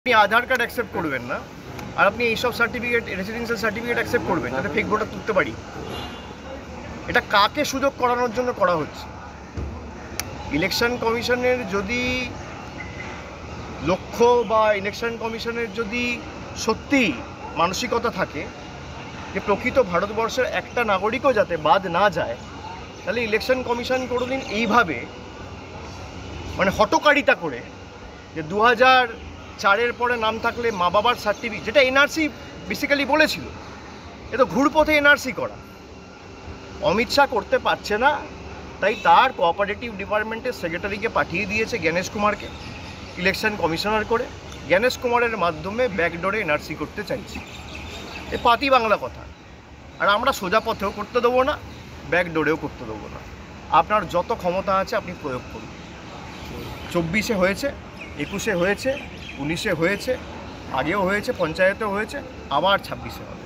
আপনি আধার card accept করবেন না, আর আপনি এইসব সার্টিফিকেট, রেসিডেন্সিয়াল সার্টিফিকেট অ্যাকসেপ্ট করবেন যাতে ফেক ভোটার তুলতে পারি। এটা কাকে সুযোগ করানোর জন্য করা হচ্ছে? ইলেকশন কমিশনের যদি লক্ষ্য বা ইলেকশন কমিশনের যদি সত্যি মানসিকতা থাকে যে প্রকৃত ভারতবর্ষের একটা নাগরিকও যাতে বাদ না যায়, তাহলে ইলেকশন কমিশন কোনোদিন এইভাবে মানে হটকারিতা করে যে 2004-এর পরে নাম থাকলে মা বাবার সার্টিফিকেট, যেটা এনআরসি বেসিক্যালি বলেছিল, এ তো ঘুরপথে এনআরসি করা। অমিত শাহ করতে পারছে না, তাই তার কোঅপারেটিভ ডিপার্টমেন্টের সেক্রেটারিকে পাঠিয়ে দিয়েছে জ্ঞানেশ কুমারকে ইলেকশন কমিশনার করে। জ্ঞানেশ কুমারের মাধ্যমে ব্যাকডোরে এনআরসি করতে চাইছি। এ পাতি বাংলা কথা। আর আমরা সোজা পথেও করতে দেবো না, ব্যাকডোরেও করতে দেবো না। আপনার যত ক্ষমতা আছে আপনি প্রয়োগ করুন। 24-এ হয়েছে, 21-এ হয়েছে, 19-এ হয়েছে, আগেও হয়েছে, পঞ্চায়েতেও হয়েছে, আবার 26-এ হবে।